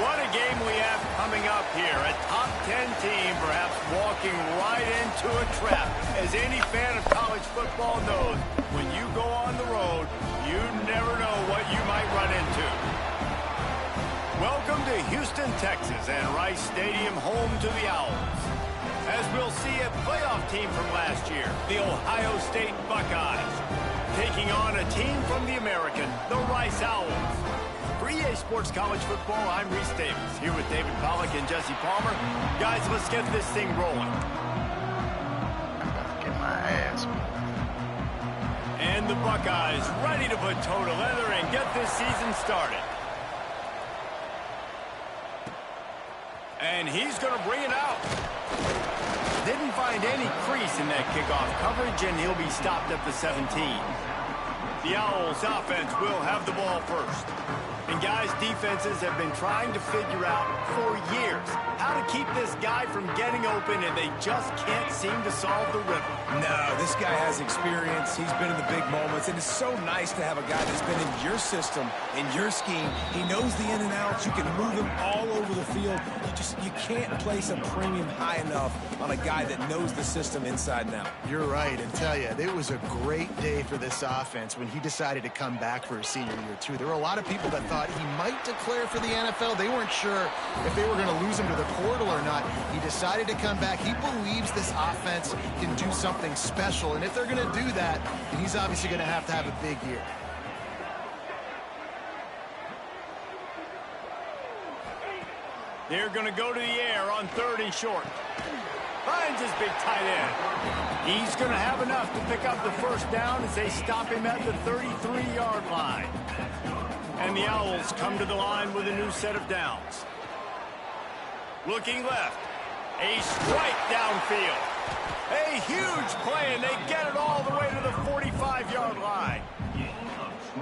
What a game we have coming up here. A top 10 team perhaps walking right into a trap. As any fan of college football knows, when you go on the road, you never know what you might run into. Welcome to Houston, Texas, and Rice Stadium, home to the Owls. As we'll see a playoff team from last year, the Ohio State Buckeyes, taking on a team from the American, the Rice Owls. For EA Sports College Football, I'm Reese Davis, here with David Pollack and Jesse Palmer. Guys, let's get this thing rolling. I'm about to get my ass beat. And the Buckeyes ready to put toe to leather and get this season started. And he's going to bring it out. Didn't find any crease in that kickoff coverage, and he'll be stopped at the 17. The Owls offense will have the ball first. And guys, defenses have been trying to figure out for years how to keep this guy from getting open, and they just can't seem to solve the riddle. No, this guy has experience. He's been in the big moments, and it's so nice to have a guy that's been in your system, in your scheme. He knows the in and outs. You can move him all over the field. You can't place a premium high enough on a guy that knows the system inside and out. You're right, and tell you, it was a great day for this offense when he decided to come back for his senior year, too. There were a lot of people that thought he might declare for the NFL. They weren't sure if they were going to lose him to the portal or not. He decided to come back. He believes this offense can do something special, and if they're going to do that, then he's obviously going to have a big year. They're going to go to the air on 3rd and short. Finds his big tight end. He's going to have enough to pick up the first down as they stop him at the 33-yard line. And the Owls come to the line with a new set of downs. Looking left. A strike downfield. A huge play, and they get it all the way to the 45-yard line.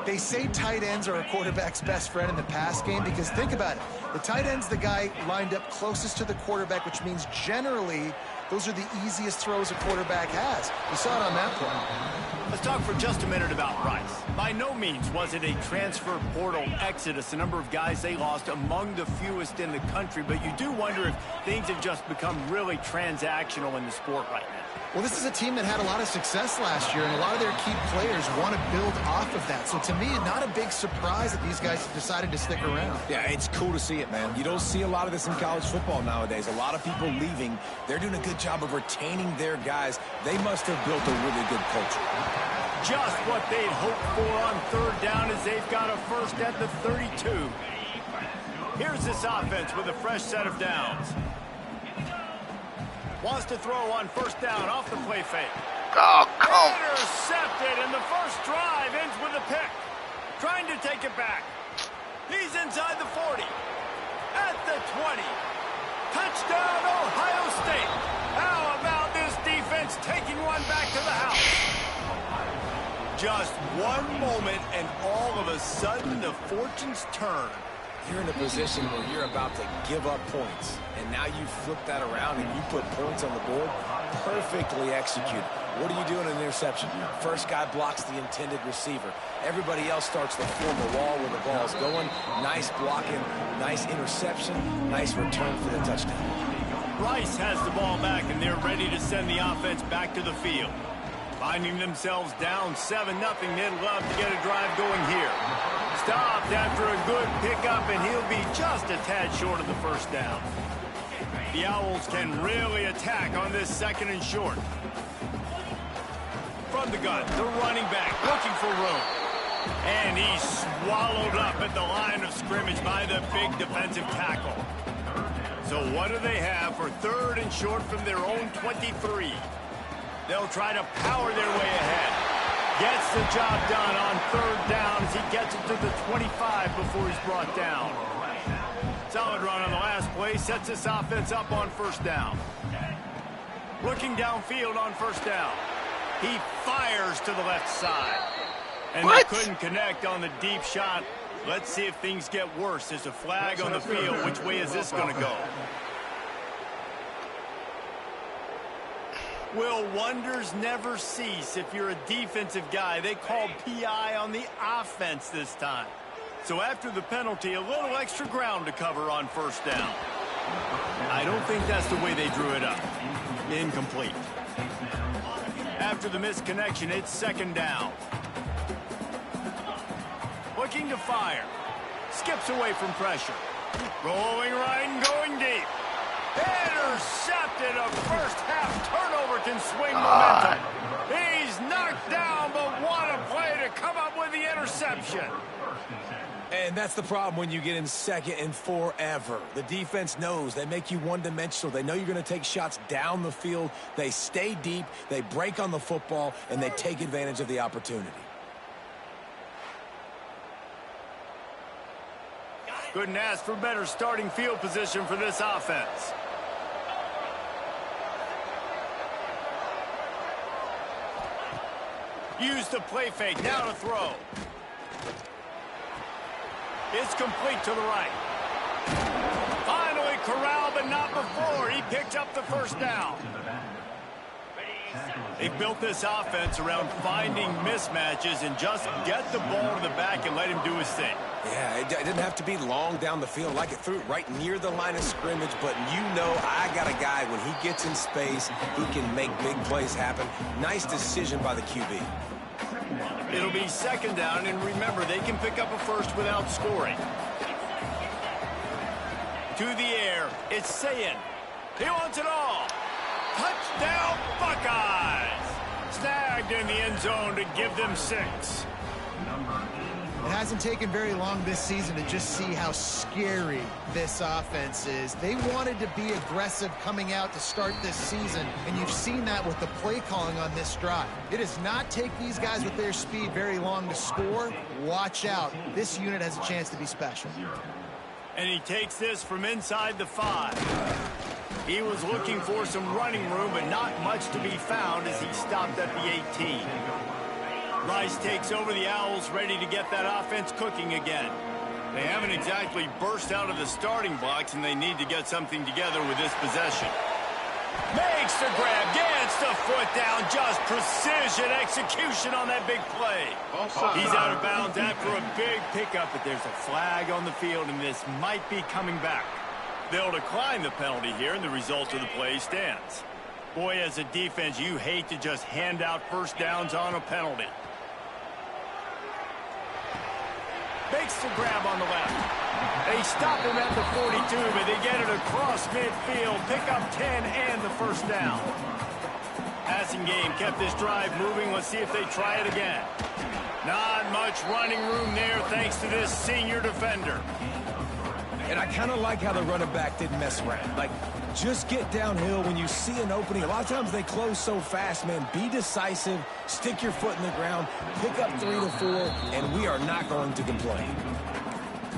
They say tight ends are a quarterback's best friend in the pass game because think about it. The tight end's the guy lined up closest to the quarterback, which means generally those are the easiest throws a quarterback has. We saw it on that play. Let's talk for just a minute about Rice. By no means was it a transfer portal exodus. The number of guys they lost among the fewest in the country, but you do wonder if things have just become really transactional in the sport right now. Well, this is a team that had a lot of success last year, and a lot of their key players want to build off of that. So to me, not a big surprise that these guys have decided to stick around. Yeah, it's cool to see it, man. You don't see a lot of this in college football nowadays. A lot of people leaving. They're doing a good job of retaining their guys. They must have built a really good culture. Just what they'd hoped for on 3rd down as they've got a first at the 32. Here's this offense with a fresh set of downs. Wants to throw on 1st down off the play fake. Oh, come. Intercepted, and the first drive ends with a pick. Trying to take it back. He's inside the 40. At the 20. Touchdown, Ohio State. How about this defense taking one back to the house? Just one moment, and all of a sudden, the fortunes turn. You're in a position where you're about to give up points, and now you flip that around and you put points on the board. Perfectly executed. What do you do in an interception? First guy blocks the intended receiver. Everybody else starts to form a wall where the ball's going. Nice blocking, nice interception, nice return for the touchdown. Rice has the ball back, and they're ready to send the offense back to the field. Finding themselves down 7-0, they'd love to get a drive going here. Stopped after a good pickup, and he'll be just a tad short of the first down. The Owls can really attack on this 2nd and short. From the gun, the running back looking for room. And he's swallowed up at the line of scrimmage by the big defensive tackle. So what do they have for 3rd and short from their own 23? They'll try to power their way ahead. Gets the job done on 3rd down as he gets it to the 25 before he's brought down. Solid run on the last play, sets this offense up on 1st down. Looking downfield on 1st down. He fires to the left side. And they couldn't connect on the deep shot. Let's see if things get worse. There's a flag on the field. Which way is this going to go? Will wonders never cease if you're a defensive guy? They called PI on the offense this time. So after the penalty, a little extra ground to cover on first down. I don't think that's the way they drew it up. Incomplete. After the misconnection, it's second down. Looking to fire. Skips away from pressure. Rolling right and going deep. Intercepted. A first half turnover can swing momentum. He's knocked down, but what a play to come up with the interception. And that's the problem when you get in second and forever. The defense knows they make you one-dimensional. They know you're going to take shots down the field. They stay deep, they break on the football, and they take advantage of the opportunity. Couldn't ask for better starting field position for this offense. Use the play fake, now to throw. It's complete to the right. Finally corralled, but not before. He picked up the first down. They've built this offense around finding mismatches and just get the ball to the back and let him do his thing. Yeah, it didn't have to be long down the field. Like it threw it right near the line of scrimmage, but you know I got a guy, when he gets in space, he can make big plays happen. Nice decision by the QB. It'll be second down, and remember, they can pick up a first without scoring. To the air, it's Sayin. He wants it all. Touchdown, Buckeyes! Snagged in the end zone to give them 6. It hasn't taken very long this season to just see how scary this offense is. They wanted to be aggressive coming out to start this season, and you've seen that with the play calling on this drive. It does not take these guys with their speed very long to score. Watch out. This unit has a chance to be special. And he takes this from inside the 5. He was looking for some running room, but not much to be found as he stopped at the 18. Rice takes over the Owls, ready to get that offense cooking again. They haven't exactly burst out of the starting blocks, and they need to get something together with this possession. Makes the grab, gets the foot down, just precision execution on that big play. He's out of bounds after a big pickup, but there's a flag on the field, and this might be coming back. They'll decline the penalty here, and the result of the play stands. Boy, as a defense, you hate to just hand out first downs on a penalty. Makes the grab on the left. They stop him at the 42, but they get it across midfield. Pick up 10 and the first down. Passing game kept this drive moving. Let's see if they try it again. Not much running room there thanks to this senior defender. And I kind of like how the running back didn't mess around. Like, just get downhill when you see an opening. A lot of times they close so fast, man. Be decisive, stick your foot in the ground, pick up 3 to 4, and we are not going to complain.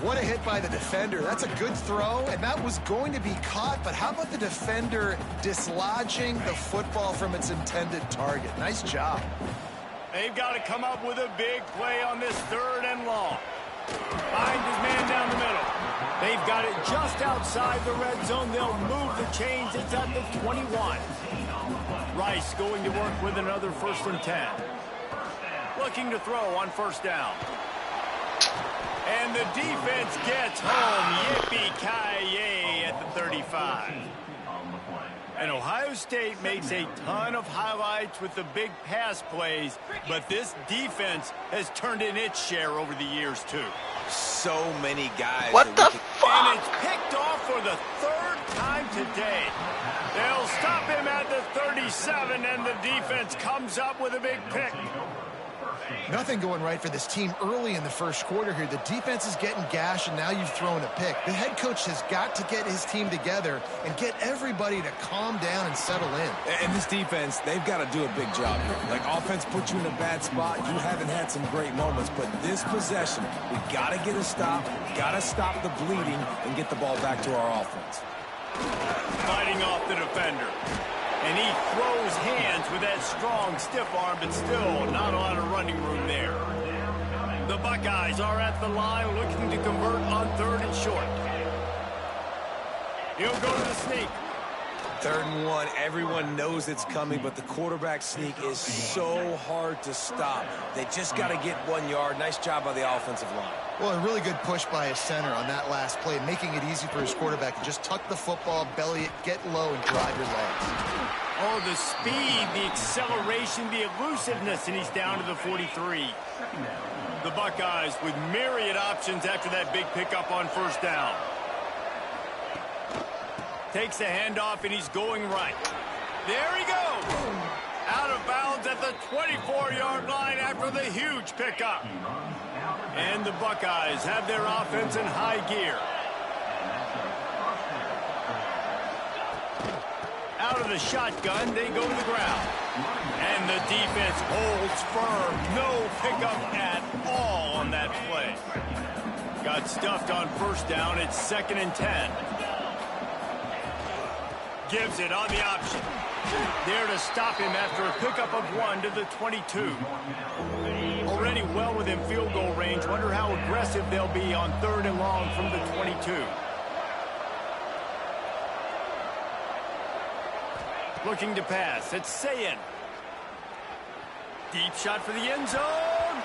What a hit by the defender. That's a good throw, and that was going to be caught, but how about the defender dislodging the football from its intended target? Nice job. They've got to come up with a big play on this 3rd and long. Find his man down the middle. They've got it just outside the red zone. They'll move the chains. It's at the 21. Rice going to work with another 1st and 10. Looking to throw on first down. And the defense gets home. Yippee-ki-yay at the 35. And Ohio State makes a ton of highlights with the big pass plays, but this defense has turned in its share over the years, too. So many guys. What the fuck? And it's picked off for the 3rd time today. They'll stop him at the 37, and the defense comes up with a big pick. Nothing going right for this team early in the first quarter here. The defense is getting gashed, and now you've thrown a pick. The head coach has got to get his team together and get everybody to calm down and settle in. And this defense, they've got to do a big job here. Like, offense puts you in a bad spot. You haven't had some great moments, but this possession, we got to get a stop, got to stop the bleeding, and get the ball back to our offense. Fighting off the defender. And he throws hands with that strong, stiff arm, but still not a lot of running room there. The Buckeyes are at the line looking to convert on 3rd and short. He'll go to the sneak. 3rd and 1. Everyone knows it's coming, but the quarterback sneak is so hard to stop. They just got to get 1 yard. Nice job by the offensive line. Well, a really good push by his center on that last play, making it easy for his quarterback to just tuck the football, belly it, get low, and drive your legs. Oh, the speed, the acceleration, the elusiveness, and he's down to the 43. The Buckeyes with myriad options after that big pickup on 1st down. Takes the handoff, and he's going right. There he goes. Out of bounds at the 24-yard line after the huge pickup. And the Buckeyes have their offense in high gear. Out of the shotgun, they go to the ground. And the defense holds firm. No pickup at all on that play. Got stuffed on 1st down. It's 2nd and 10. Gives it on the option. There to stop him after a pickup of 1 to the 22. Already well within field goal range. Wonder how aggressive they'll be on 3rd and long from the 22. Looking to pass. It's Sayin. Deep shot for the end zone.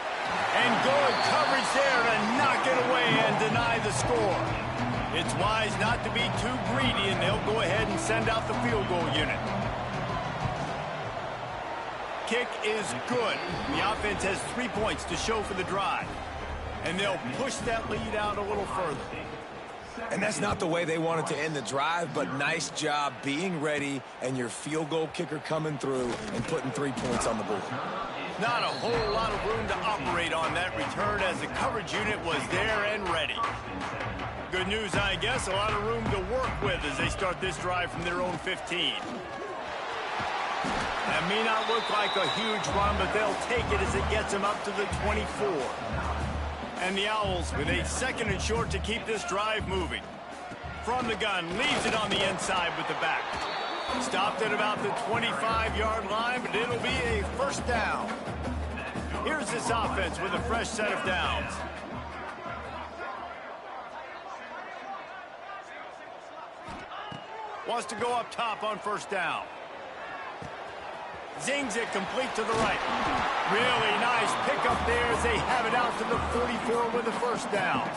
And good coverage there to knock it away and deny the score. It's wise not to be too greedy, and they'll go ahead and send out the field goal unit. Kick is good. The offense has 3 points to show for the drive. And they'll push that lead out a little further. And that's not the way they wanted to end the drive, but nice job being ready and your field goal kicker coming through and putting 3 points on the board. Not a whole lot of room to operate on that return as the coverage unit was there and ready. Good news, I guess, a lot of room to work with as they start this drive from their own 15. That may not look like a huge run, but they'll take it as it gets them up to the 24. And the Owls with a 2nd and short to keep this drive moving. From the gun, leaves it on the inside with the back. Stopped at about the 25-yard line, but it'll be a 1st down. Here's this offense with a fresh set of downs. Wants to go up top on 1st down. Zings it complete to the right. Really nice pickup there as they have it out to the 44 with the 1st down.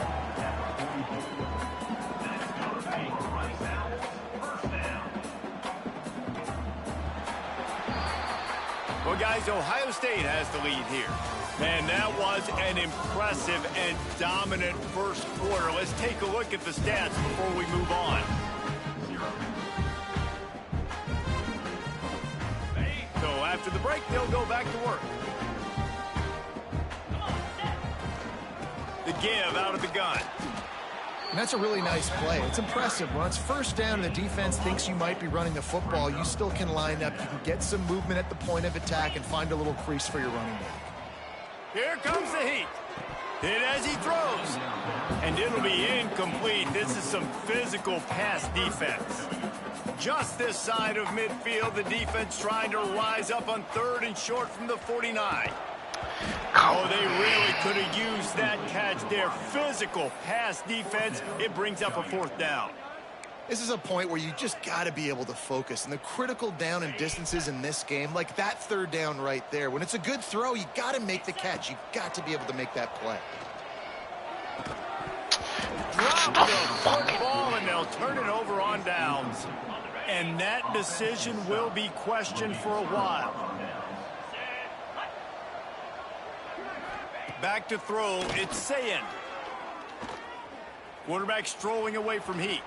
Well, guys, Ohio State has the lead here. Man, that was an impressive and dominant 1st quarter. Let's take a look at the stats before we move on. So after the break, they'll go back to work. The give out of the gun. And that's a really nice play. It's impressive. When it's 1st down and the defense thinks you might be running the football, you still can line up. You can get some movement at the point of attack and find a little crease for your running back. Here comes the heat. Hit as he throws. And it'll be incomplete. This is some physical pass defense. Just this side of midfield, the defense trying to rise up on 3rd and short from the 49. Oh, they really could have used that catch there. Physical pass defense. It brings up a 4th down. This is a point where you just got to be able to focus. And the critical down and distances in this game, like that 3rd down right there, when it's a good throw, you got to make the catch. You got to be able to make that play. Drop the football, and they'll turn it over on downs. And that decision will be questioned for a while. Back to throw, it's Sayin. Quarterback strolling away from heat.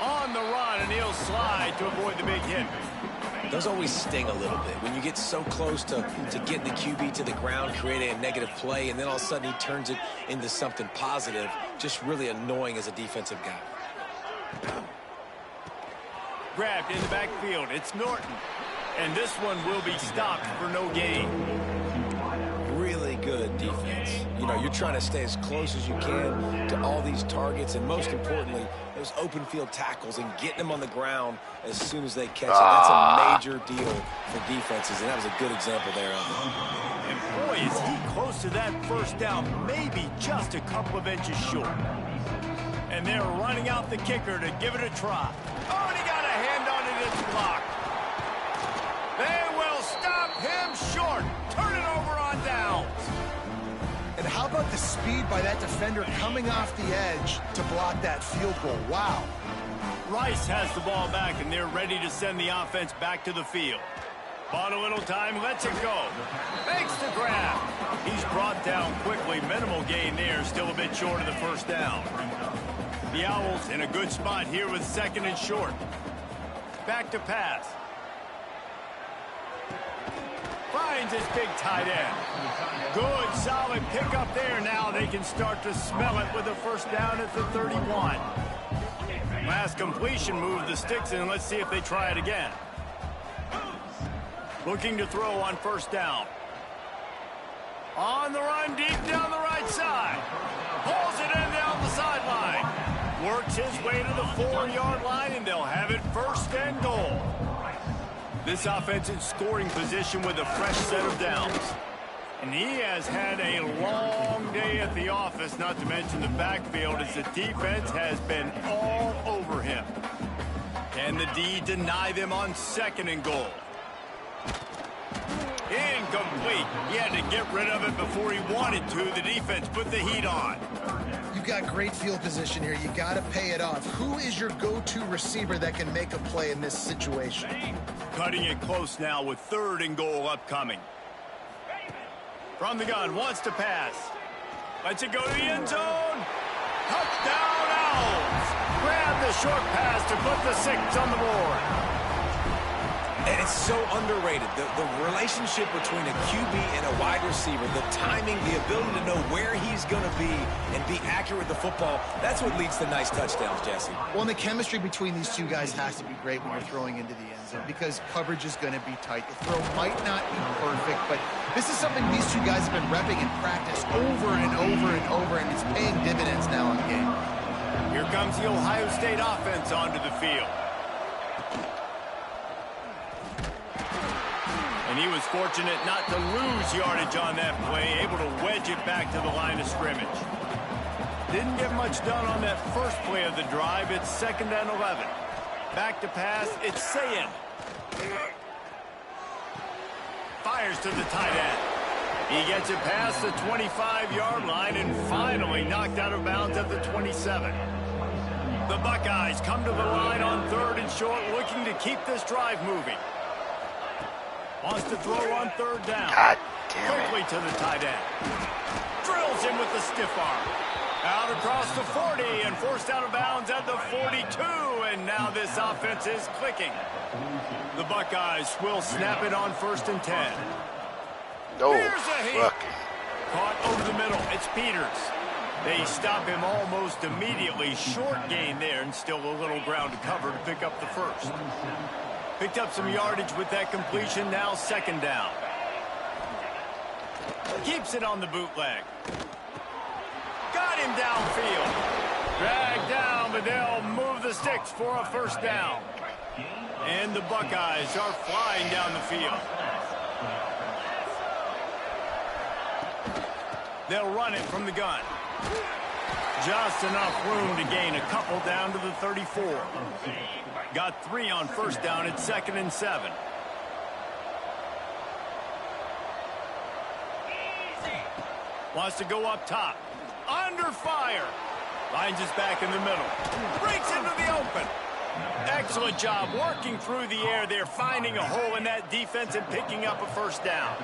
On the run, and he'll slide to avoid the big hit. Those always sting a little bit. When you get so close to getting the QB to the ground, creating a negative play, and then all of a sudden he turns it into something positive, just really annoying as a defensive guy. Grabbed in the backfield, it's Norton. And this one will be stopped for no gain. Really good defense. You know, you're trying to stay as close as you can to all these targets, and most importantly, those open field tackles and getting them on the ground as soon as they catch it. That's a major deal for defenses, and that was a good example there of it. And boy, is he close to that 1st down, maybe just a couple of inches short. And they're running out the kicker to give it a try. Oh, and he got a hand on it. It's block. They will stop him short. Turn it over on downs. And how about the speed by that defender coming off the edge to block that field goal? Wow. Rice has the ball back, and they're ready to send the offense back to the field. Bought a little time, lets it go. Makes the grab. He's brought down quickly. Minimal gain there, still a bit short of the first down. The Owls in a good spot here with 2nd and short. Back to pass. Finds his big tight end. Good, solid pickup there. Now they can start to smell it with a first down at the 31. Last completion moved the sticks in. Let's see if they try it again. Looking to throw on first down. On the run, deep down the right side. Pulls it in down the sideline. Works his way to the 4-yard line, and they'll have it 1st and goal. This offense in scoring position with a fresh set of downs. And he has had a long day at the office, not to mention the backfield, as the defense has been all over him. Can the D deny them on 2nd and goal? Incomplete. He had to get rid of it before he wanted to. The defense put the heat on. You've got great field position here. You got to pay it off. Who is your go-to receiver that can make a play in this situation? Cutting it close now with 3rd and goal upcoming. From the gun, wants to pass. Lets it go to the end zone. Touchdown Owls. Grab the short pass to put the 6 on the board. And it's so underrated. The relationship between a QB and a wide receiver, the timing, the ability to know where he's going to be and be accurate with the football, that's what leads to nice touchdowns, Jesse. Well, and the chemistry between these two guys has to be great when you're throwing into the end zone because coverage is going to be tight. The throw might not be perfect, but this is something these two guys have been repping in practice over and over and over, and it's paying dividends now in the game. Here comes the Ohio State offense onto the field. And he was fortunate not to lose yardage on that play, able to wedge it back to the line of scrimmage. Didn't get much done on that first play of the drive. It's 2nd and 11. Back to pass, it's Sayin. Fires to the tight end. He gets it past the 25-yard line and finally knocked out of bounds at the 27. The Buckeyes come to the line on 3rd and short, looking to keep this drive moving. Wants to throw on 3rd down. God damn it. Quickly to the tight end. Drills him with the stiff arm. Out across the 40 and forced out of bounds at the 42. And now this offense is clicking. The Buckeyes will snap it on 1st and 10. Oh, Here's a hit. fucking. Caught over the middle. It's Peters. They stop him almost immediately. Short gain there and still a little ground to cover to pick up the 1st. Picked up some yardage with that completion. Now 2nd down. Keeps it on the bootleg. Got him downfield. Dragged down, but they'll move the sticks for a 1st down. And the Buckeyes are flying down the field. They'll run it from the gun. Just enough room to gain a couple down to the 34. Got 3 on 1st down at 2nd and 7. Wants to go up top. Under fire. Finds us back in the middle. Breaks into the open. Excellent job working through the air there, finding a hole in that defense and picking up a 1st down.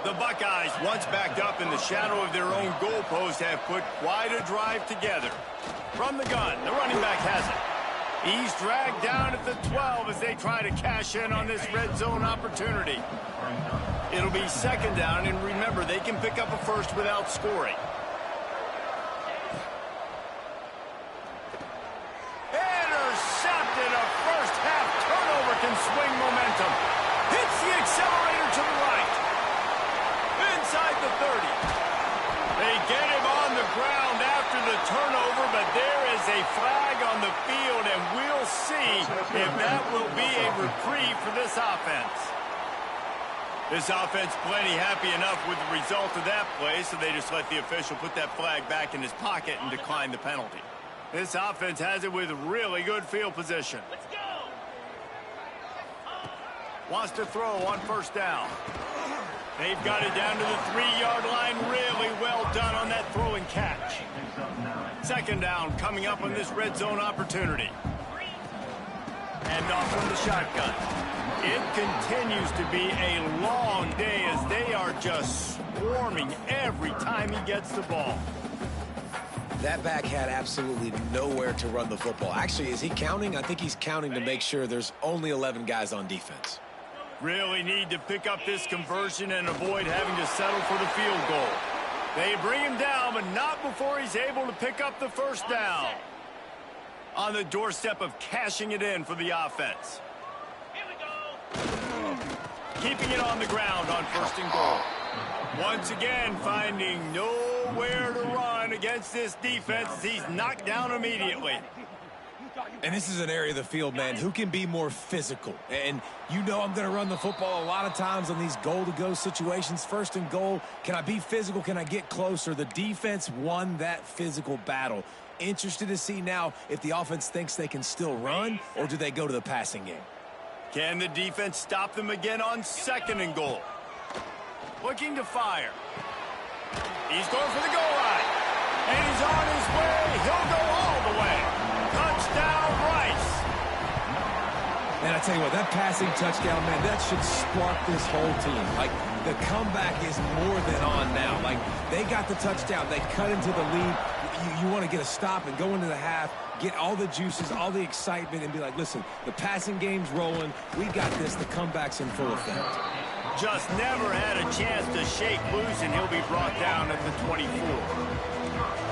The Buckeyes, once backed up in the shadow of their own goalpost, have put quite a drive together. From the gun, the running back has it. He's dragged down at the 12 as they try to cash in on this red zone opportunity. It'll be 2nd down, and remember, they can pick up a 1st without scoring. Intercepted. A first-half turnover can swing momentum. Hits the accelerator to the right. Inside the 30. They get him on the ground after the turnover, but there is a flag on the field, and we'll see if that will be a reprieve for this offense. This offense plenty happy enough with the result of that play, so they just let the official put that flag back in his pocket and decline the penalty. This offense has it with really good field position. Let's go. Wants to throw on first down. They've got it down to the 3-yard line. Really well done on that throw and catch. Second down coming up on this red zone opportunity. And off from the shotgun. It continues to be a long day as they are just swarming every time he gets the ball. That back had absolutely nowhere to run the football. Actually, is he counting? I think he's counting to make sure there's only 11 guys on defense. Really need to pick up this conversion and avoid having to settle for the field goal. They bring him down, but not before he's able to pick up the first down. On the doorstep of cashing it in for the offense. Keeping it on the ground on first and goal. Once again, finding nowhere to run against this defense. He's knocked down immediately. And this is an area of the field, man, who can be more physical. And you know I'm going to run the football a lot of times on these goal-to-go situations. First and goal, can I be physical? Can I get closer? The defense won that physical battle. Interested to see now if the offense thinks they can still run, or do they go to the passing game? Can the defense stop them again on second and goal? Looking to fire. He's going for the goal line. And he's on his way. He'll go all the way. Touchdown, Rice. Man, I tell you what, that passing touchdown, man, that should spark this whole team. Like, the comeback is more than on now. Like, they got the touchdown. They cut into the lead. You want to get a stop and go into the half, get all the juices, all the excitement, and be like, listen, the passing game's rolling. We got this. The comeback's in full effect. Just never had a chance to shake loose, and he'll be brought down at the 24.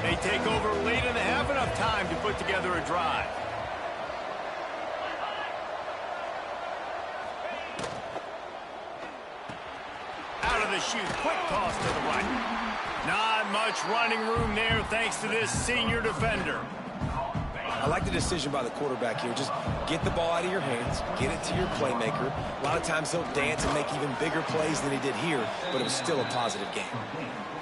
They take over late in the half, enough time to put together a drive. Out of the chute, quick toss to the right. Not much running room there thanks to this senior defender. I like the decision by the quarterback here. Just get the ball out of your hands, get it to your playmaker. A lot of times he'll dance and make even bigger plays than he did here, but it was still a positive game.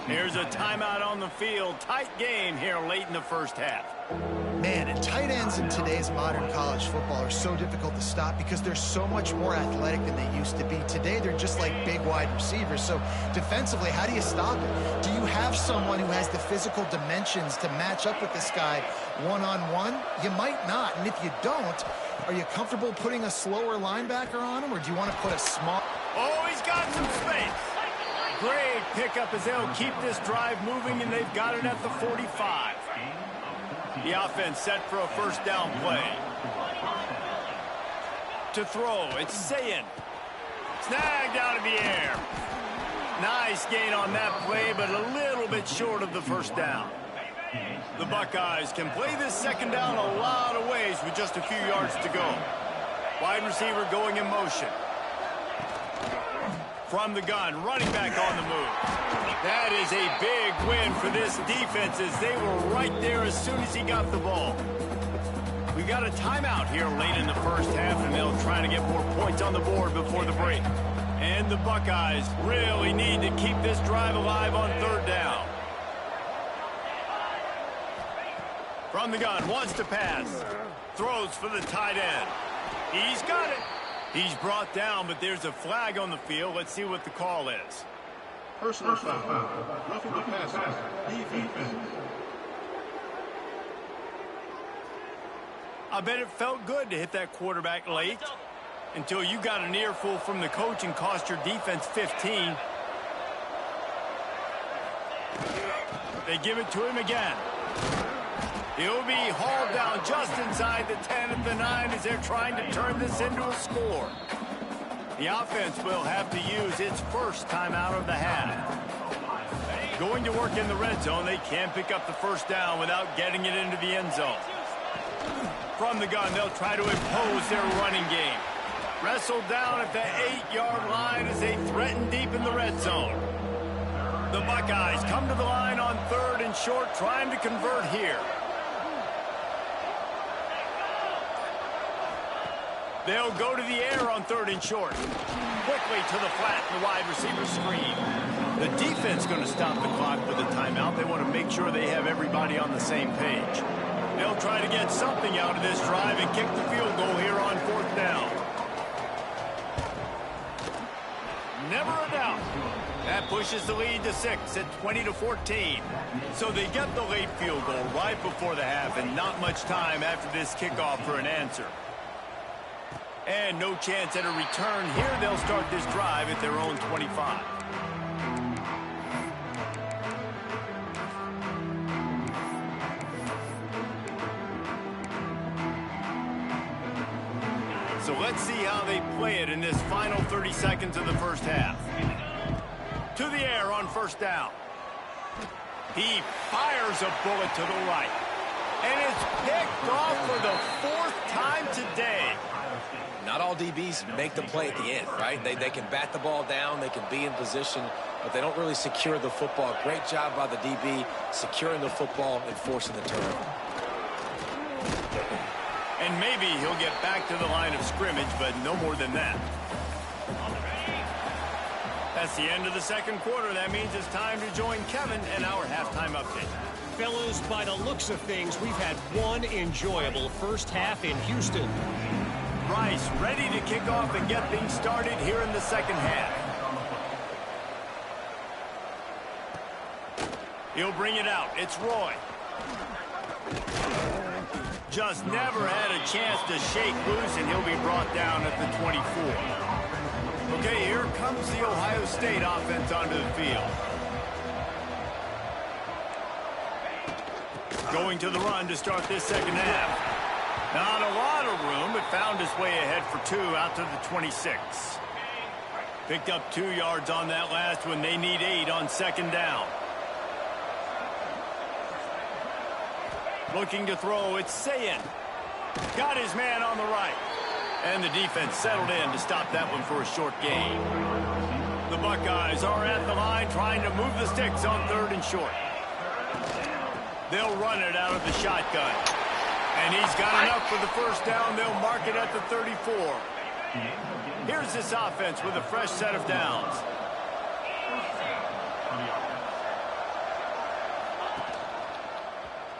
Here's a timeout on the field. Tight game here late in the first half. Man, and tight ends in today's modern college football are so difficult to stop because they're so much more athletic than they used to be. Today, they're just like big wide receivers. So defensively, how do you stop it? Do you have someone who has the physical dimensions to match up with this guy one-on-one? You might not. And if you don't, are you comfortable putting a slower linebacker on him, or do you want to put a small... Oh, he's got some space. Great pickup as they'll keep this drive moving, and they've got it at the 45. The offense set for a first down play. To throw, it's Sayin. Snagged out of the air. Nice gain on that play, but a little bit short of the first down. The Buckeyes can play this second down a lot of ways with just a few yards to go. Wide receiver going in motion. From the gun, running back on the move. That is a big win for this defense as they were right there as soon as he got the ball. We got a timeout here late in the first half, and they'll try to get more points on the board before the break. And the Buckeyes really need to keep this drive alive on third down. From the gun, wants to pass. Throws for the tight end. He's got it. He's brought down, but there's a flag on the field. Let's see what the call is. Personal foul. Roughing the passer. Defense. I bet it felt good to hit that quarterback late until you got an earful from the coach and cost your defense 15. They give it to him again. He'll be hauled down just inside the 10 at the 9 as they're trying to turn this into a score. The offense will have to use its first timeout of the half. Going to work in the red zone, they can't pick up the first down without getting it into the end zone. From the gun, they'll try to impose their running game. Wrestled down at the 8-yard line as they threaten deep in the red zone. The Buckeyes come to the line on third and short, trying to convert here. They'll go to the air on third and short. Quickly to the flat, the wide receiver screen. The defense going to stop the clock with a timeout. They want to make sure they have everybody on the same page. They'll try to get something out of this drive and kick the field goal here on fourth down. never a doubt. That pushes the lead to 6 at 20-14. So they get the late field goal right before the half and not much time after this kickoff for an answer. And no chance at a return here. They'll start this drive at their own 25. So let's see how they play it in this final 30 seconds of the first half. To the air on first down. He fires a bullet to the right. And it's picked off for the 4th time today. Not all DBs make the play at the end, right? They can bat the ball down, they can be in position, but they don't really secure the football. Great job by the DB securing the football and forcing the turnover. And maybe he'll get back to the line of scrimmage, but no more than that. That's the end of the second quarter. That means it's time to join Kevin and our halftime update. Fellas, by the looks of things, we've had one enjoyable first half in Houston. Rice ready to kick off and get things started here in the second half. He'll bring it out. It's Roy. Just never had a chance to shake loose, and he'll be brought down at the 24. Okay, here comes the Ohio State offense onto the field. Going to the run to start this second half. Not a lot of room, but found his way ahead for 2 out to the 26. Picked up 2 yards on that last one. They need 8 on second down. Looking to throw, it's Sayin. Got his man on the right. And the defense settled in to stop that one for a short gain. The Buckeyes are at the line trying to move the sticks on 3rd and short. They'll run it out of the shotgun. And he's got enough for the first down. They'll mark it at the 34. Here's this offense with a fresh set of downs.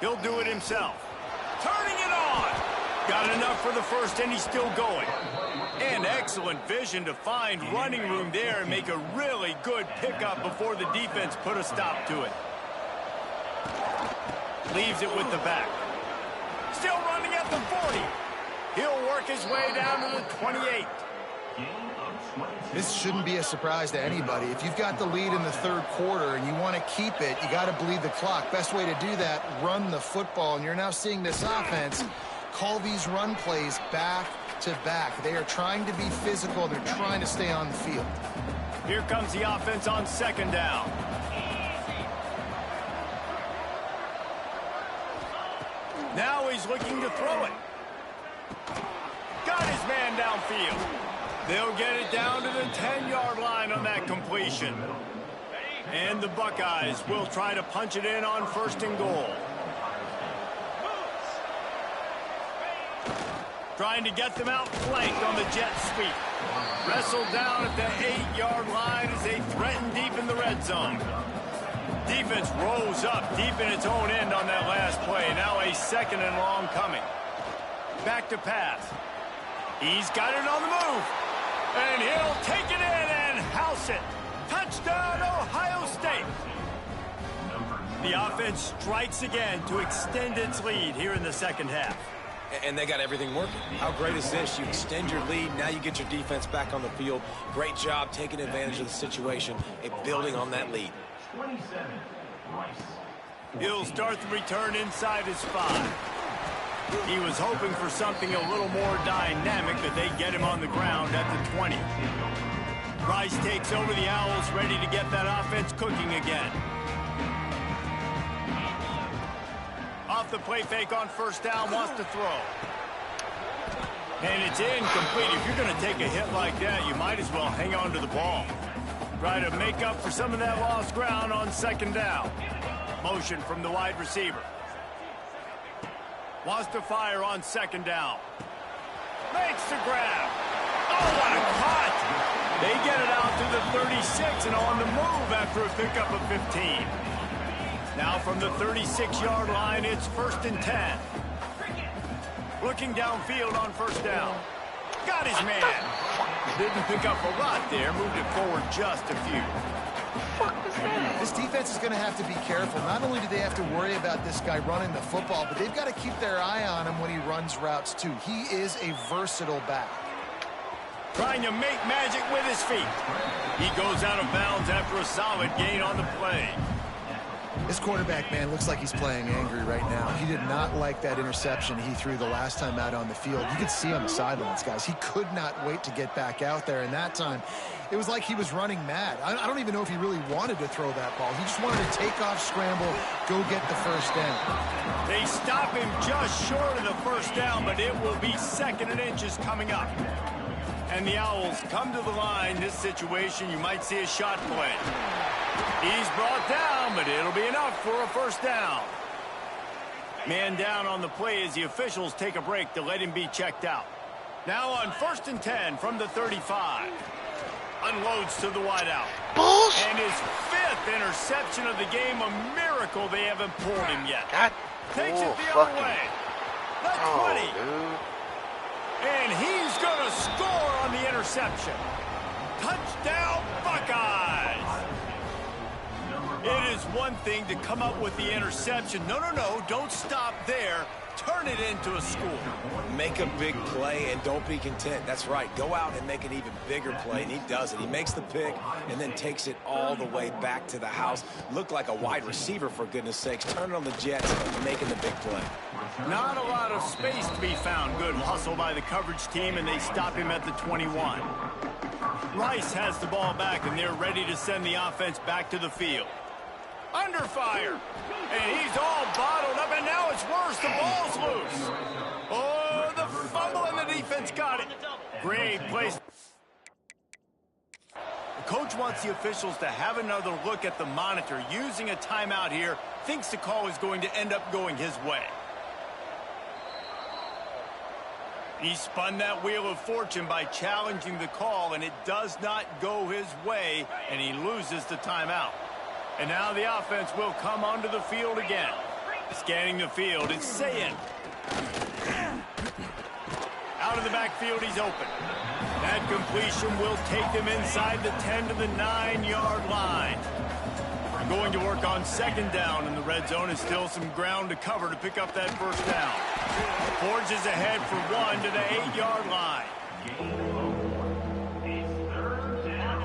He'll do it himself. Turning it on. Got enough for the first, and he's still going. And excellent vision to find running room there and make a really good pickup before the defense put a stop to it. Leaves it with the back. Still running at the 40. He'll work his way down to the 28. This shouldn't be a surprise to anybody. If you've got the lead in the 3rd quarter and you want to keep it, you got to bleed the clock. Best way to do that, run the football. And you're now seeing this offense call these run plays back to back. They are trying to be physical. They're trying to stay on the field. Here comes the offense on second down. Now he's looking to throw it. Got his man downfield. They'll get it down to the 10-yard line on that completion. And the Buckeyes will try to punch it in on 1st and goal. Trying to get them out flanked on the jet sweep. Wrestled down at the 8-yard line as they threaten deep in the red zone. Defense rose up deep in its own end on that last play. Now a 2nd and long coming. Back to pass. He's got it on the move. And he'll take it in and house it. Touchdown, Ohio State. The offense strikes again to extend its lead here in the second half. And they got everything working. How great is this? You extend your lead. Now you get your defense back on the field. Great job taking advantage of the situation and building on that lead. He'll start the return inside his 5. He was hoping for something a little more dynamic, but they get him on the ground at the 20. Rice takes over the Owls, ready to get that offense cooking again. Off the play fake on first down, wants to throw. And it's incomplete. If you're going to take a hit like that, you might as well hang on to the ball. Try to make up for some of that lost ground on second down. Motion from the wide receiver. Wants to fire on second down. Makes the grab. Oh, what a cut! They get it out to the 36 and on the move after a pickup of 15. Now from the 36-yard line, it's 1st and 10. Looking downfield on first down. Got his man. Didn't pick up a lot there, moved it forward just a few. This defense is going to have to be careful. Not only do they have to worry about this guy running the football, but they've got to keep their eye on him when he runs routes too. He is a versatile back. Trying to make magic with his feet. He goes out of bounds after a solid gain on the play. This quarterback, man, looks like he's playing angry right now. He did not like that interception he threw the last time out on the field. You could see on the sidelines, guys. He could not wait to get back out there, and that time it was like he was running mad. I don't even know if he really wanted to throw that ball. He just wanted to take off, scramble, go get the first down. They stop him just short of the first down, but it will be 2nd and inches coming up. And the Owls come to the line. This situation, you might see a shot play. He's brought down, but it'll be enough for a first down. Man down on the play as the officials take a break to let him be checked out. Now on 1st and 10 from the 35. Unloads to the wideout. And his 5th interception of the game. A miracle they haven't pulled him yet. God. Takes it the other way. The 20. Dude. And he's going to score on the interception. Touchdown, Buckeyes. It is one thing to come up with the interception. No, don't stop there. Turn it into a score. Make a big play and don't be content. That's right. Go out and make an even bigger play, and he does it. He makes the pick and then takes it all the way back to the house. Looked like a wide receiver, for goodness sakes. Turn it on the Jets and making the big play. Not a lot of space to be found. Good hustle by the coverage team, and they stop him at the 21. Rice has the ball back, and they're ready to send the offense back to the field. Under fire. And he's all bottled up, and now it's worse. The ball's loose. Oh, the fumble, and the defense got it. Great place. The coach wants the officials to have another look at the monitor. Using a timeout here, thinks the call is going to end up going his way. He spun that wheel of fortune by challenging the call, and it does not go his way, and he loses the timeout. And now the offense will come onto the field again. Scanning the field, it's Sayin. Out of the backfield, he's open. That completion will take them inside the 10 to the 9-yard line. We're going to work on 2nd down in the red zone, and still some ground to cover to pick up that first down. Forges ahead for 1 to the 8-yard line.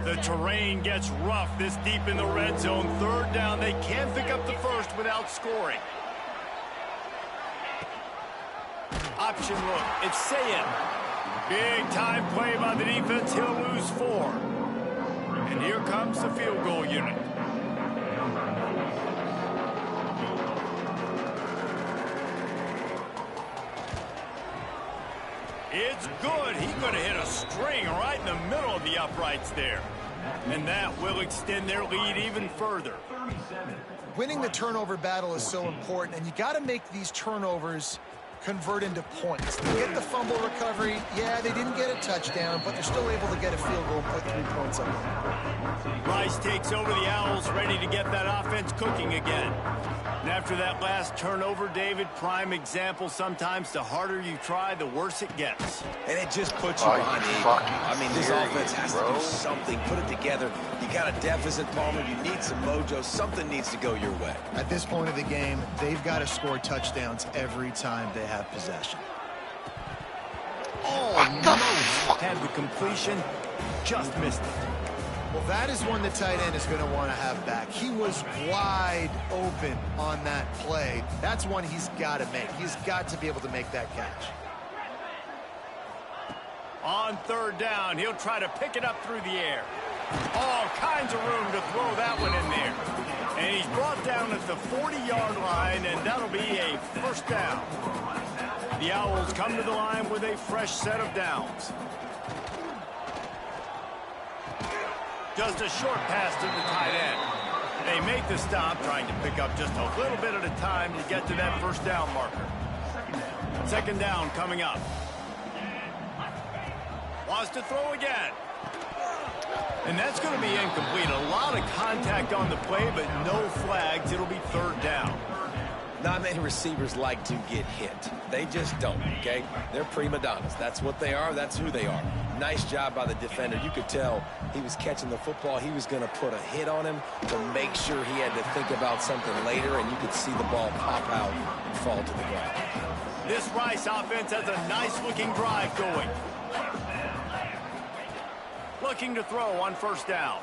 The terrain gets rough this deep in the red zone. 3rd down, they can't pick up the first without scoring. Option look, it's Sayin. Big time play by the defense, he'll lose 4. And here comes the field goal unit. It's good. He's going to hit a string right in the middle of the uprights there. And that will extend their lead even further. Winning the turnover battle is so important, and you got to make these turnovers convert into points. They get the fumble recovery. Yeah, they didn't get a touchdown, but they're still able to get a field goal and put 3 points on it. Rice takes over the Owls, ready to get that offense cooking again. And after that last turnover, David, prime example, sometimes the harder you try, the worse it gets. And it just puts you behind the eight ball. I mean, this offense has to do something, put it together. You got a deficit, Palmer. You need some mojo. Something needs to go your way. At this point of the game, they've got to score touchdowns every time they have possession. Almost had the completion, just missed it. Well, that is one the tight end is going to want to have back. He was wide open on that play. That's one he's got to make. He's got to be able to make that catch. On 3rd down, he'll try to pick it up through the air. All kinds of room to throw that one in there. And he's brought down at the 40-yard line, and that'll be a first down. The Owls come to the line with a fresh set of downs. Just a short pass to the tight end. They make the stop, trying to pick up just a little bit at a time to get to that first down marker. 2nd down coming up. Wants to throw again. And that's going to be incomplete. A lot of contact on the play, but no flags. It'll be 3rd down. Not many receivers like to get hit. They just don't, okay? They're prima donnas. That's what they are. That's who they are. Nice job by the defender. You could tell he was catching the football. He was going to put a hit on him to make sure he had to think about something later, and you could see the ball pop out and fall to the ground. This Rice offense has a nice-looking drive going. Looking to throw on first down.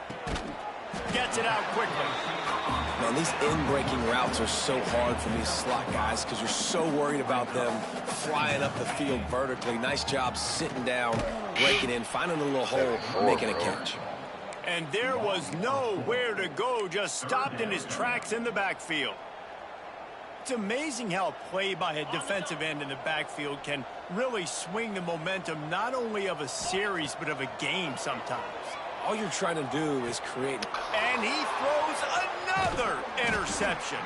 Gets it out quickly. Man, these in-breaking routes are so hard for these slot guys because you're so worried about them flying up the field vertically. Nice job sitting down, breaking in, finding a little hole, making a catch. And there was nowhere to go, just stopped in his tracks in the backfield. It's amazing how play by a defensive end in the backfield can really swing the momentum not only of a series but of a game sometimes. All you're trying to do is create. And he throws another interception.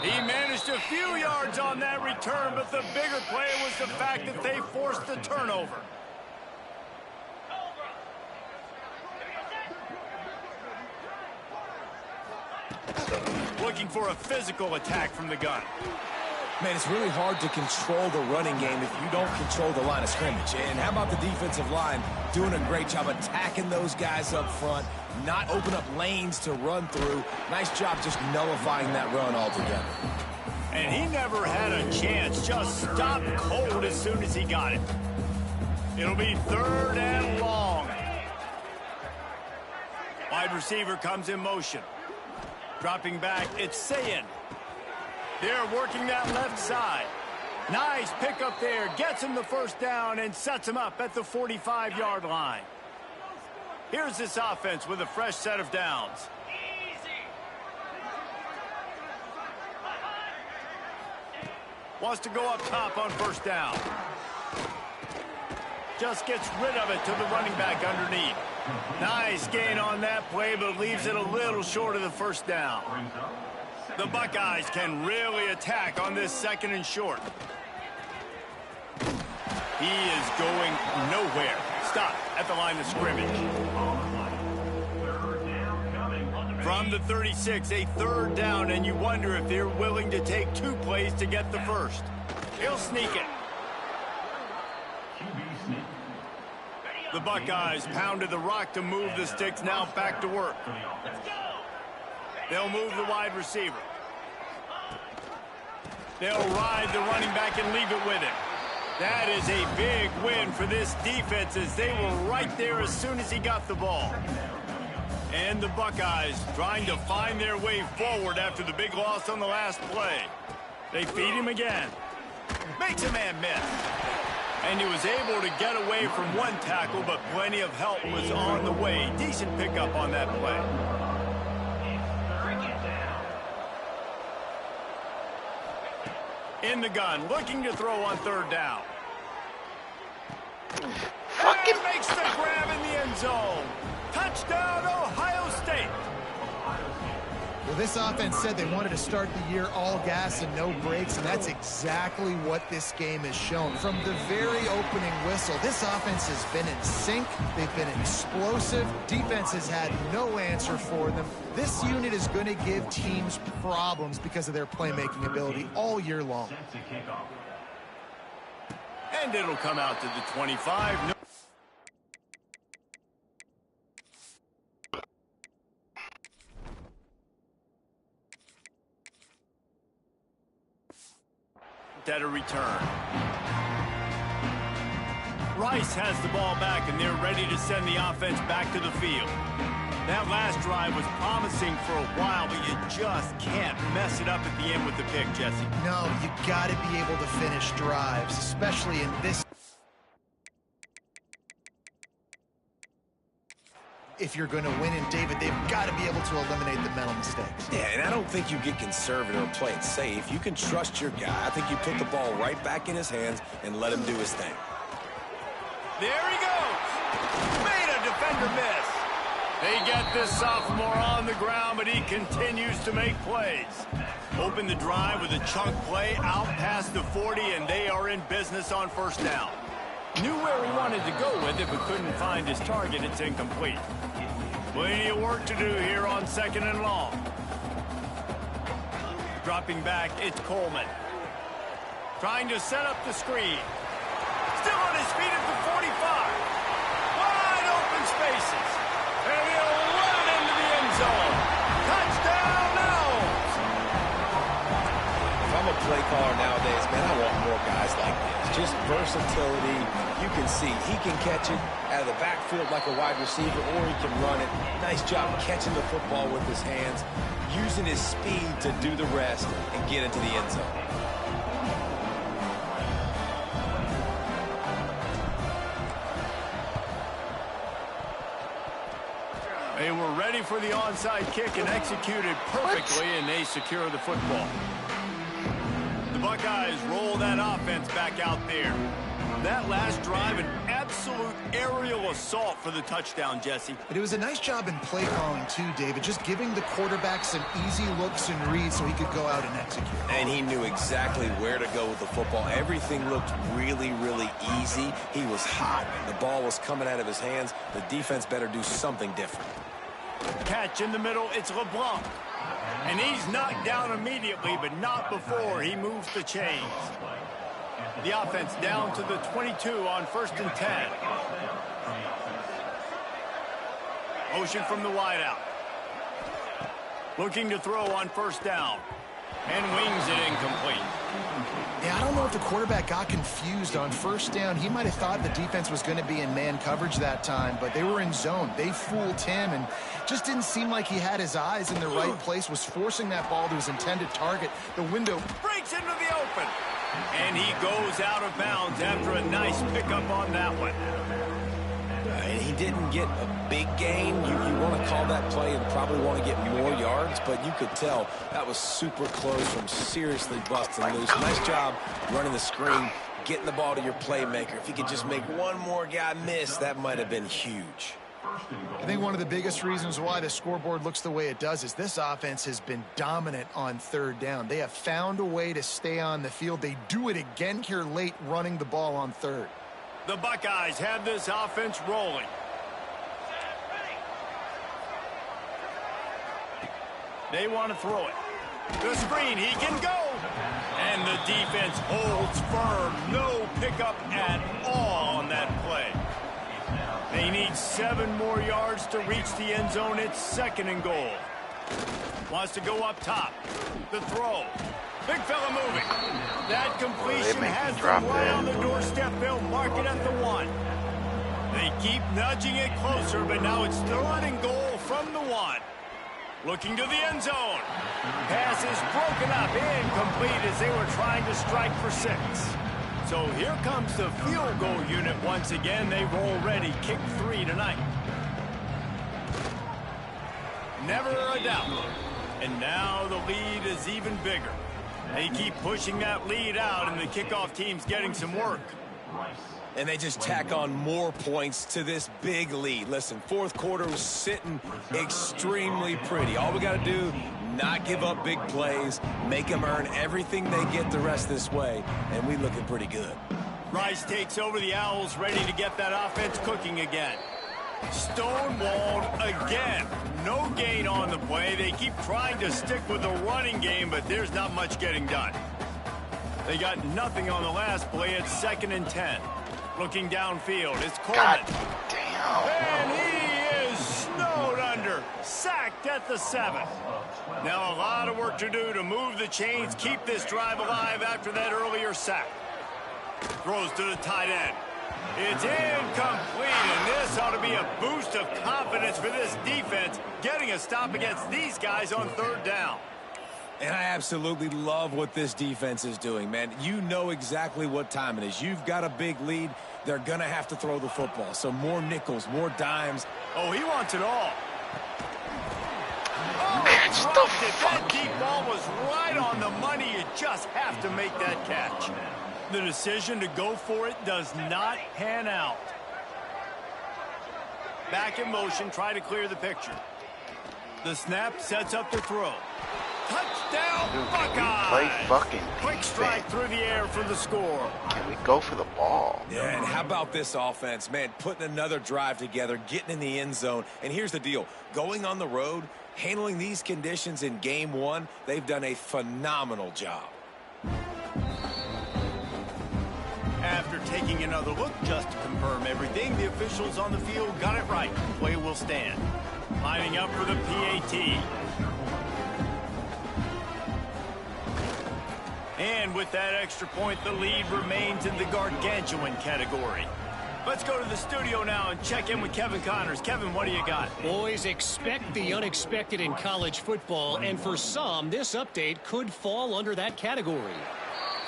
He managed a few yards on that return, but the bigger play was the fact that they forced the turnover. Looking for a physical attack from the gun. Man, it's really hard to control the running game if you don't control the line of scrimmage. And how about the defensive line doing a great job attacking those guys up front, not open up lanes to run through. Nice job just nullifying that run altogether. And he never had a chance, just stopped cold as soon as he got it. It'll be 3rd and long. Wide receiver comes in motion. Dropping back, it's Sayin. They're working that left side. Nice pickup there. Gets him the first down and sets him up at the 45-yard line. Here's this offense with a fresh set of downs. Wants to go up top on first down. Just gets rid of it to the running back underneath. Nice gain on that play, but leaves it a little short of the first down. The Buckeyes can really attack on this 2nd and short. He is going nowhere. Stop at the line of scrimmage. From the 36, a 3rd down, and you wonder if they're willing to take 2 plays to get the first. He'll sneak it. The Buckeyes pounded the rock to move the sticks, now back to work. They'll move the wide receiver. They'll ride the running back and leave it with him. That is a big win for this defense as they were right there as soon as he got the ball. And the Buckeyes trying to find their way forward after the big loss on the last play. They feed him again. Makes a man miss. And he was able to get away from one tackle, but plenty of help was on the way. Decent pickup on that play. In the gun, looking to throw on 3rd down. And makes the grab in the end zone. Touchdown, Ohio State. Well, this offense said they wanted to start the year all gas and no brakes, and that's exactly what this game has shown. From the very opening whistle, this offense has been in sync. They've been explosive. Defense has had no answer for them. This unit is going to give teams problems because of their playmaking ability all year long. And it'll come out to the 25. At a return. Rice has the ball back, and they're ready to send the offense back to the field. That last drive was promising for a while, but you just can't mess it up at the end with the pick, Jesse. No, you got to be able to finish drives, especially in this. If you're going to win in David, they've got to be able to eliminate the mental mistakes. Yeah, and I don't think you get conservative or play it safe. You can trust your guy. I think you put the ball right back in his hands and let him do his thing. There he goes. Made a defender miss. They get this sophomore on the ground, but he continues to make plays. Open the drive with a chunk play out past the 40, and they are in business on first down. Knew where he wanted to go with it, but couldn't find his target. It's incomplete. Plenty of work to do here on 2nd and long. Dropping back, it's Coleman. Trying to set up the screen. Still on his feet at the 45. zone. Touchdown Owls! If I'm a play caller nowadays, man, I want more guys like this. Just versatility. You can see he can catch it out of the backfield like a wide receiver, or he can run it. Nice job catching the football with his hands, using his speed to do the rest and get into the end zone. They were ready for the onside kick and executed perfectly, and they secure the football. The Buckeyes roll that offense back out there. That last drive, an absolute aerial assault for the touchdown, Jesse. But it was a nice job in play calling, too, David, just giving the quarterback some easy looks and reads so he could go out and execute. And he knew exactly where to go with the football. Everything looked really, really easy. He was hot. The ball was coming out of his hands. The defense better do something different. Catch in the middle, it's LeBlanc. And he's knocked down immediately, but not before he moves the chains. The offense down to the 22 on 1st and 10. Motion from the wideout. Looking to throw on 1st down. And wings it incomplete. Yeah, I don't know if the quarterback got confused on 1st down. He might have thought the defense was going to be in man coverage that time, but they were in zone. They fooled him and just didn't seem like he had his eyes in the right place, was forcing that ball to his intended target. The window breaks into the open. And he goes out of bounds after a nice pickup on that one. And he didn't get a big gain. You want to call that play and probably want to get more yards, but you could tell that was super close from seriously busting loose. Nice job running the screen, getting the ball to your playmaker. If he could just make one more guy miss, that might have been huge. I think one of the biggest reasons why the scoreboard looks the way it does is this offense has been dominant on 3rd down. They have found a way to stay on the field. They do it again here late, running the ball on 3rd. The Buckeyes have this offense rolling. They want to throw it. The screen, he can go. And the defense holds firm. No pickup at all on that play. They need 7 more yards to reach the end zone. It's 2nd and goal. Wants to go up top. The throw. Big fella moving. That completion has them right on the doorstep. They'll mark it at the 1. They keep nudging it closer, but now it's 3rd and goal from the 1. Looking to the end zone. Pass is broken up. Incomplete as they were trying to strike for 6. So here comes the field goal unit once again. They've already kicked 3 tonight. Never a doubt. And now the lead is even bigger. They keep pushing that lead out, and the kickoff team's getting some work. And they just tack on more points to this big lead. Listen, 4th quarter was sitting extremely pretty. All we got to do, not give up big plays, make them earn everything they get the rest this way, and we looking pretty good. Rice takes over the Owls, ready to get that offense cooking again. Stonewalled again. No gain on the play. They keep trying to stick with the running game, but there's not much getting done. They got nothing on the last play. It's 2nd and 10. Looking downfield, it's Coleman. God damn. And he is snowed under. Sacked at the 7. Now a lot of work to do to move the chains, keep this drive alive after that earlier sack. Throws to the tight end. It's incomplete, and this ought to be a boost of confidence for this defense, getting a stop against these guys on 3rd down. And I absolutely love what this defense is doing, man. You know exactly what time it is. You've got a big lead. They're going to have to throw the football. So more nickels, more dimes. Oh, he wants it all. Oh, Catch the that deep ball was right on the money. You just have to make that catch. The decision to go for it does not pan out. Back in motion, try to clear the picture. The snap sets up the throw. Touchdown, Dude, Buckeyes! play fucking Quick strike defense. through the air for the score. Can we go for the ball? Yeah, and how about this offense, man, putting another drive together, getting in the end zone. And here's the deal. Going on the road, handling these conditions in game 1, they've done a phenomenal job. After taking another look just to confirm everything. The officials on the field got it right. Play will stand. Lining up for the PAT. And with that extra point, the lead remains in the gargantuan category. Let's go to the studio now and check in with Kevin Connors. Kevin, what do you got? Boys, expect the unexpected in college football, and for some, this update could fall under that category.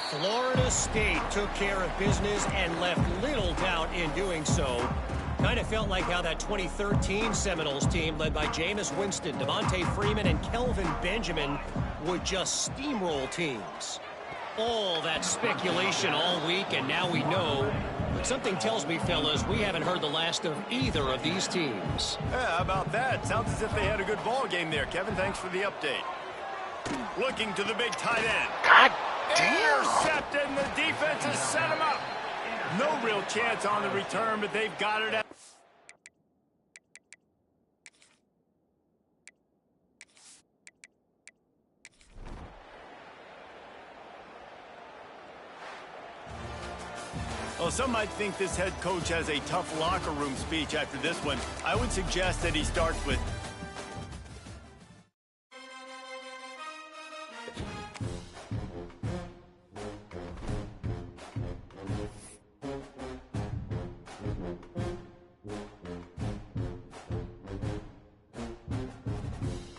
Florida State took care of business and left little doubt in doing so. Kind of felt like how that 2013 Seminoles team, led by Jameis Winston, Devontae Freeman, and Kelvin Benjamin, would just steamroll teams. All that speculation all week, and now we know. But something tells me, fellas, we haven't heard the last of either of these teams. Yeah, how about that? Sounds as if they had a good ball game there. Kevin, thanks for the update. Looking to the big tight end. God damn. Intercepted, and the defense has set him up. No real chance on the return, but they've got it at... Well, some might think this head coach has a tough locker room speech after this one. I would suggest that he starts with...